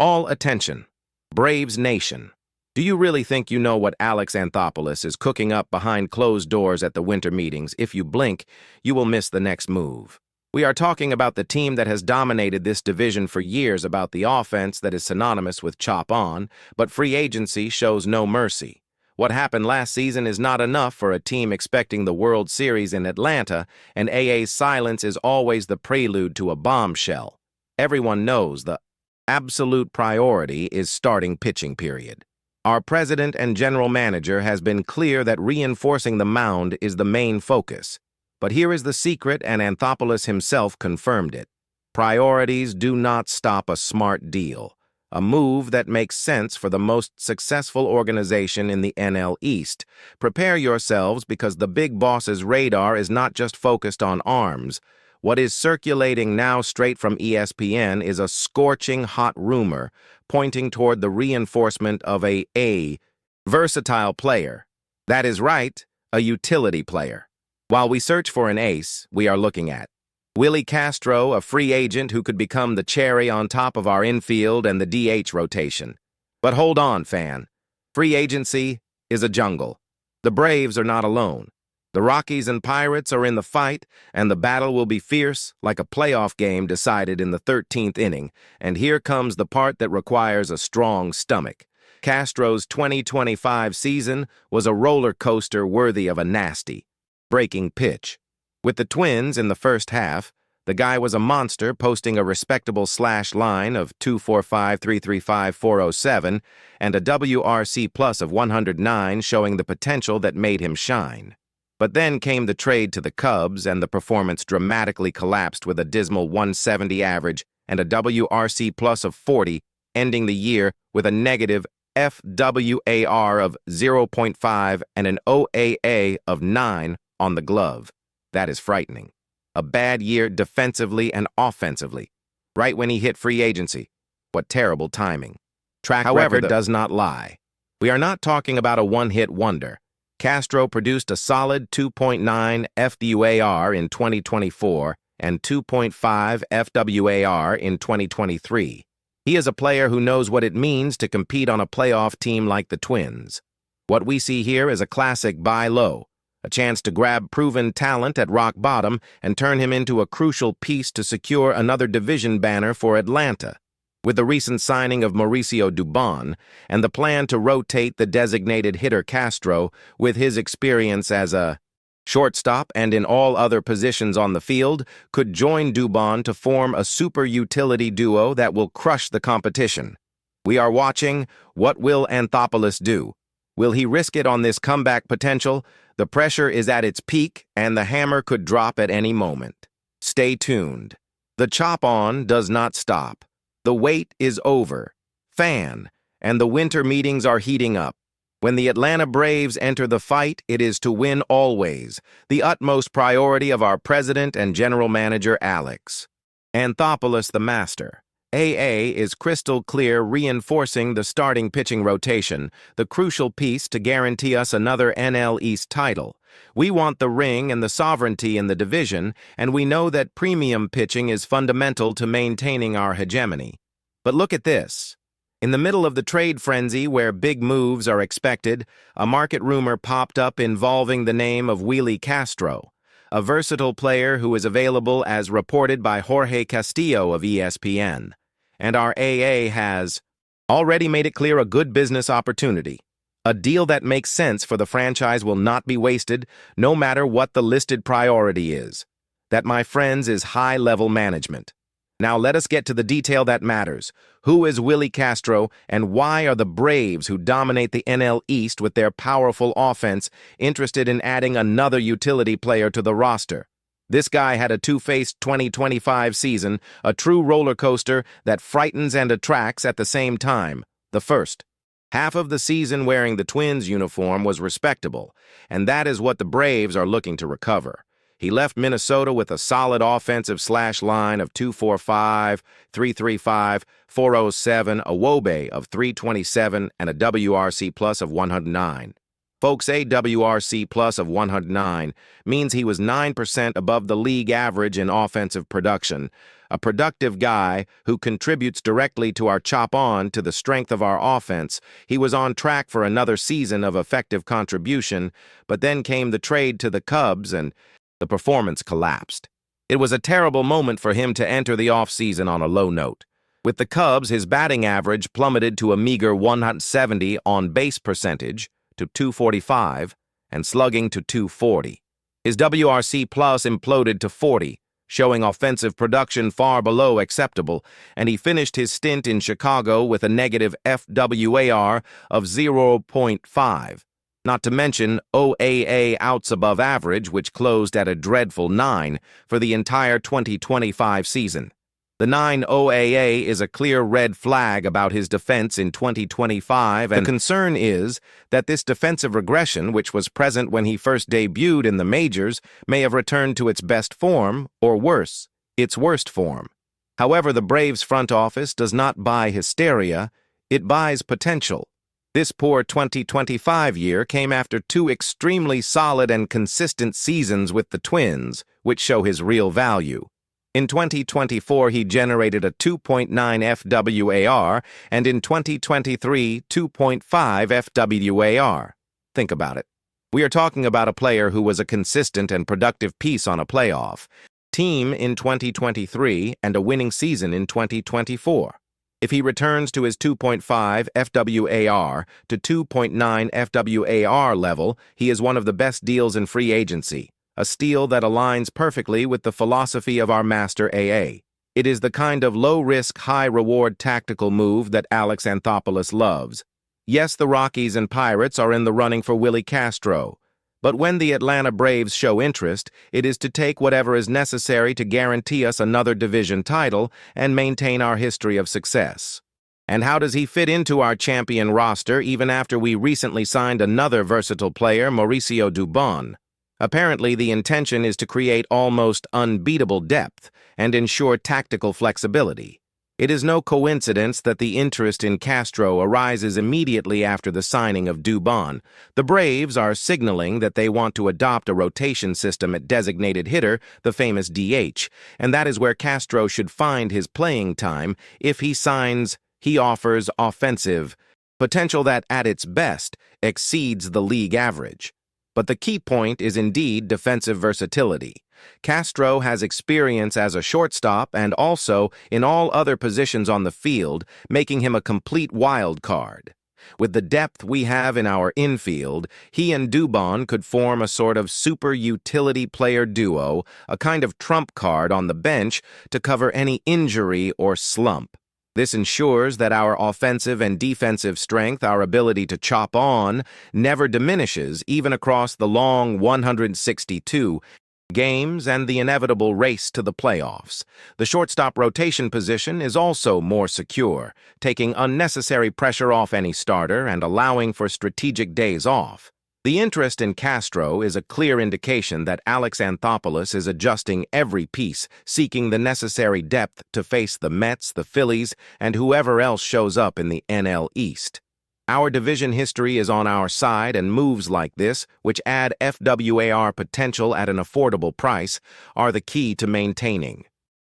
All attention. Braves Nation. Do you really think you know what Alex Anthopoulos is cooking up behind closed doors at the winter meetings? If you blink, you will miss the next move. We are talking about the team that has dominated this division for years, about the offense that is synonymous with chop on, but free agency shows no mercy. What happened last season is not enough for a team expecting the World Series in Atlanta, and AA's silence is always the prelude to a bombshell. Everyone knows the absolute priority is starting pitching period. Our president and general manager has been clear that reinforcing the mound is the main focus. But here is the secret, and Anthopoulos himself confirmed it. Priorities do not stop a smart deal, a move that makes sense for the most successful organization in the NL East. Prepare yourselves, because the big boss's radar is not just focused on arms. What is circulating now straight from ESPN is a scorching hot rumor pointing toward the reinforcement of a versatile player. That is right, a utility player. While we search for an ace, we are looking at Willie Castro, a free agent who could become the cherry on top of our infield and the DH rotation. But hold on, fan. Free agency is a jungle. The Braves are not alone. The Rockies and Pirates are in the fight, and the battle will be fierce, like a playoff game decided in the 13th inning. And here comes the part that requires a strong stomach. Castro's 2025 season was a roller coaster worthy of a nasty breaking pitch. With the Twins in the first half, the guy was a monster, posting a respectable slash line of 245, 335, 407 and a WRC plus of 109, showing the potential that made him shine. But then came the trade to the Cubs, and the performance dramatically collapsed with a dismal 170 average and a WRC plus of 40, ending the year with a negative FWAR of 0.5 and an OAA of 9 on the glove. That is frightening. A bad year defensively and offensively. Right when he hit free agency. What terrible timing. Track record does not lie. We are not talking about a one-hit wonder. Castro produced a solid 2.9 FWAR in 2024 and 2.5 FWAR in 2023. He is a player who knows what it means to compete on a playoff team like the Twins. What we see here is a classic buy low, a chance to grab proven talent at rock bottom and turn him into a crucial piece to secure another division banner for Atlanta. With the recent signing of Mauricio Dubon and the plan to rotate the designated hitter Castro, with his experience as a shortstop and in all other positions on the field, could join Dubon to form a super utility duo that will crush the competition. We are watching. What will Anthopoulos do? Will he risk it on this comeback potential? The pressure is at its peak, and the hammer could drop at any moment. Stay tuned. The chop-on does not stop. The wait is over. Fan, and the winter meetings are heating up. When the Atlanta Braves enter the fight, it is to win always, the utmost priority of our president and general manager, Alex Anthopoulos, the master. AA is crystal clear, reinforcing the starting pitching rotation, the crucial piece to guarantee us another NL East title. We want the ring and the sovereignty in the division, and we know that premium pitching is fundamental to maintaining our hegemony. But look at this. In the middle of the trade frenzy, where big moves are expected, a market rumor popped up involving the name of Willie Castro, a versatile player who is available as reported by Jorge Castillo of ESPN. And our AA has already made it clear, a good business opportunity. A deal that makes sense for the franchise will not be wasted, no matter what the listed priority is. That, my friends, is high-level management. Now let us get to the detail that matters. Who is Willie Castro, and why are the Braves, who dominate the NL East with their powerful offense, interested in adding another utility player to the roster? This guy had a two-faced 2025 season, a true roller coaster that frightens and attracts at the same time. The first half of the season wearing the Twins uniform was respectable, and that is what the Braves are looking to recover. He left Minnesota with a solid offensive slash line of 245, 335, 407, a WOBA of 327, and a WRC plus of 109. Folks, AWRC plus of 109 means he was 9% above the league average in offensive production, a productive guy who contributes directly to our chop-on to the strength of our offense. He was on track for another season of effective contribution, but then came the trade to the Cubs and the performance collapsed. It was a terrible moment for him to enter the offseason on a low note. With the Cubs, his batting average plummeted to a meager 170 on base percentage, to 245, and slugging to 240. His WRC plus imploded to 40, showing offensive production far below acceptable, and he finished his stint in Chicago with a negative FWAR of 0.5. Not to mention OAA outs above average, which closed at a dreadful 9 for the entire 2025 season. The 9 OAA is a clear red flag about his defense in 2025, and the concern is that this defensive regression, which was present when he first debuted in the majors, may have returned to its best form, or worse, its worst form. However, the Braves front office does not buy hysteria, it buys potential. This poor 2025 year came after 2 extremely solid and consistent seasons with the Twins, which show his real value. In 2024, he generated a 2.9 FWAR, and in 2023, 2.5 FWAR. Think about it. We are talking about a player who was a consistent and productive piece on a playoff team in 2023 and a winning season in 2024. If he returns to his 2.5 FWAR to 2.9 FWAR level, he is one of the best deals in free agency. A steal that aligns perfectly with the philosophy of our master AA. It is the kind of low-risk, high-reward tactical move that Alex Anthopoulos loves. Yes, the Rockies and Pirates are in the running for Willie Castro, but when the Atlanta Braves show interest, it is to take whatever is necessary to guarantee us another division title and maintain our history of success. And how does he fit into our champion roster even after we recently signed another versatile player, Mauricio Dubon? Apparently, the intention is to create almost unbeatable depth and ensure tactical flexibility. It is no coincidence that the interest in Castro arises immediately after the signing of Dubon. The Braves are signaling that they want to adopt a rotation system at designated hitter, the famous DH, and that is where Castro should find his playing time. If he signs, he offers offensive potential that, at its best, exceeds the league average. But the key point is indeed defensive versatility. Castro has experience as a shortstop and also in all other positions on the field, making him a complete wild card. With the depth we have in our infield, he and Dubon could form a sort of super utility player duo, a kind of trump card on the bench to cover any injury or slump. This ensures that our offensive and defensive strength, our ability to chop on, never diminishes even across the long 162 games and the inevitable race to the playoffs. The shortstop rotation position is also more secure, taking unnecessary pressure off any starter and allowing for strategic days off. The interest in Castro is a clear indication that Alex Anthopoulos is adjusting every piece, seeking the necessary depth to face the Mets, the Phillies, and whoever else shows up in the NL East. Our division history is on our side, and moves like this, which add FWAR potential at an affordable price, are the key to maintaining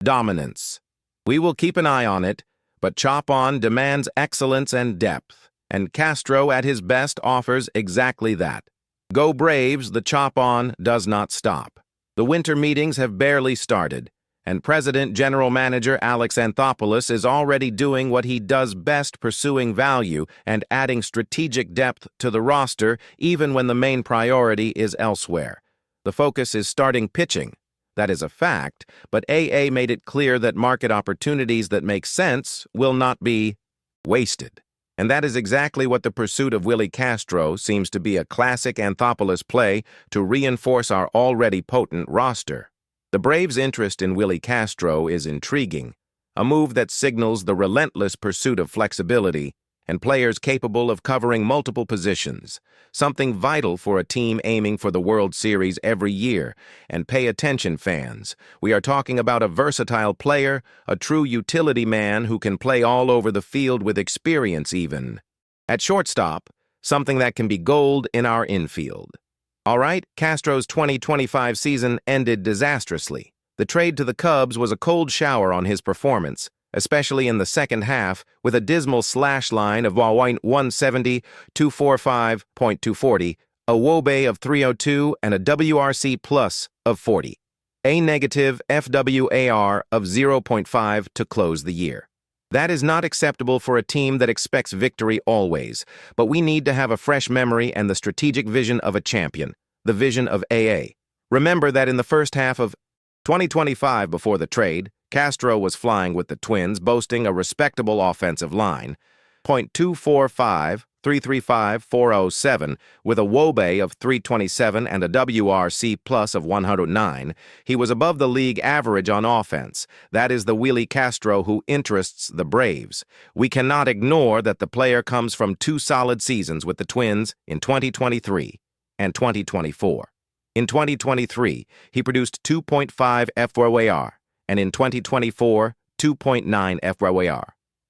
dominance. We will keep an eye on it, but Chop On demands excellence and depth. And Castro at his best offers exactly that. Go Braves, the Chop On does not stop. The winter meetings have barely started, and President General Manager Alex Anthopoulos is already doing what he does best, pursuing value and adding strategic depth to the roster even when the main priority is elsewhere. The focus is starting pitching. That is a fact, but AA made it clear that market opportunities that make sense will not be wasted. And that is exactly what the pursuit of Willie Castro seems to be, a classic Anthopoulos play to reinforce our already potent roster. The Braves' interest in Willie Castro is intriguing, a move that signals the relentless pursuit of flexibility and players capable of covering multiple positions, something vital for a team aiming for the World Series every year. And pay attention, fans. We are talking about a versatile player, a true utility man who can play all over the field with experience even. At shortstop, something that can be gold in our infield. All right, Castro's 2025 season ended disastrously. The trade to the Cubs was a cold shower on his performance, especially in the second half, with a dismal slash line of 170, 245.240, a WOBA of 302, and a WRC plus of 40. A negative FWAR of 0.5 to close the year. That is not acceptable for a team that expects victory always, but we need to have a fresh memory and the strategic vision of a champion, the vision of AA. Remember that in the first half of 2025 before the trade, Castro was flying with the Twins, boasting a respectable offensive line, .245, 335, 407, with a WOBA of 327 and a WRC plus of 109. He was above the league average on offense. That is the Willie Castro who interests the Braves. We cannot ignore that the player comes from two solid seasons with the Twins in 2023 and 2024. In 2023, he produced 2.5 FWAR, and in 2024, 2.9 FWAR.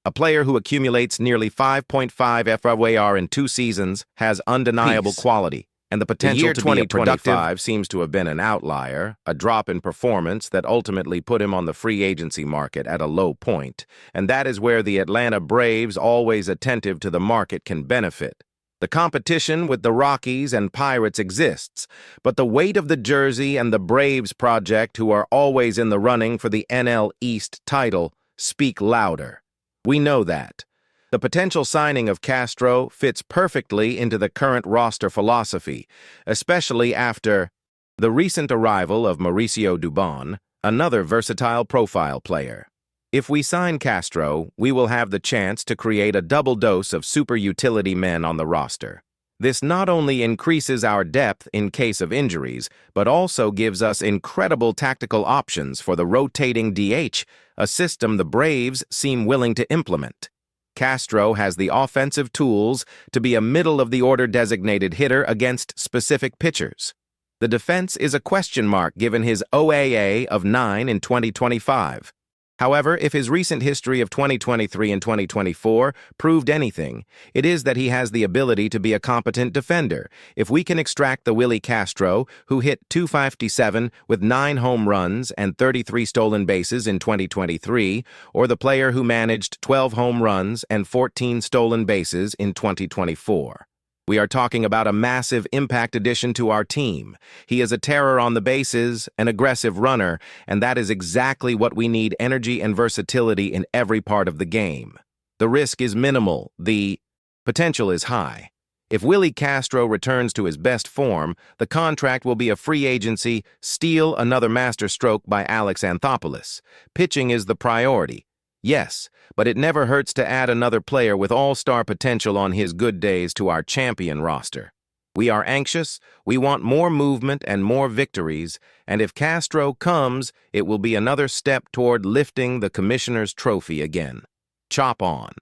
A player who accumulates nearly 5.5 FWAR in 2 seasons has undeniable quality, and the potential to be a productive seems to have been an outlier, a drop in performance that ultimately put him on the free agency market at a low point, and that is where the Atlanta Braves, always attentive to the market, can benefit. The competition with the Rockies and Pirates exists, but the weight of the jersey and the Braves project, who are always in the running for the NL East title, speak louder. We know that. The potential signing of Castro fits perfectly into the current roster philosophy, especially after the recent arrival of Mauricio Dubon, another versatile profile player. If we sign Castro, we will have the chance to create a double dose of super utility men on the roster. This not only increases our depth in case of injuries, but also gives us incredible tactical options for the rotating DH, a system the Braves seem willing to implement. Castro has the offensive tools to be a middle-of-the-order designated hitter against specific pitchers. The defense is a question mark given his OAA of 9 in 2025. However, if his recent history of 2023 and 2024 proved anything, it is that he has the ability to be a competent defender. If we can extract the Willie Castro, who hit .257 with 9 home runs and 33 stolen bases in 2023, or the player who managed 12 home runs and 14 stolen bases in 2024. We are talking about a massive impact addition to our team. He is a terror on the bases, an aggressive runner, and that is exactly what we need: energy and versatility in every part of the game. The risk is minimal. The potential is high. If Willie Castro returns to his best form, the contract will be a free agency, steal, another masterstroke by Alex Anthopoulos. Pitching is the priority. Yes, but it never hurts to add another player with all-star potential on his good days to our champion roster. We are anxious, we want more movement and more victories, and if Castro comes, it will be another step toward lifting the Commissioner's trophy again. Chop on.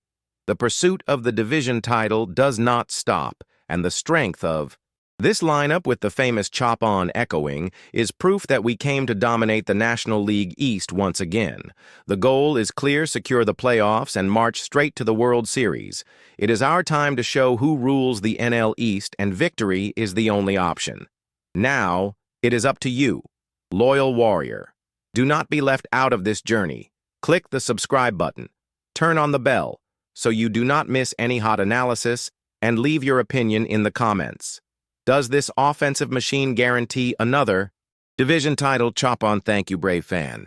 The pursuit of the division title does not stop, and the strength of this lineup, with the famous chop on echoing, is proof that we came to dominate the National League East once again. The goal is clear: secure the playoffs and march straight to the World Series. It is our time to show who rules the NL East, and victory is the only option. Now, it is up to you, loyal warrior. Do not be left out of this journey. Click the subscribe button, turn on the bell, so you do not miss any hot analysis, and leave your opinion in the comments. Does this offensive machine guarantee another division title? Chop on. Thank you, Brave fan.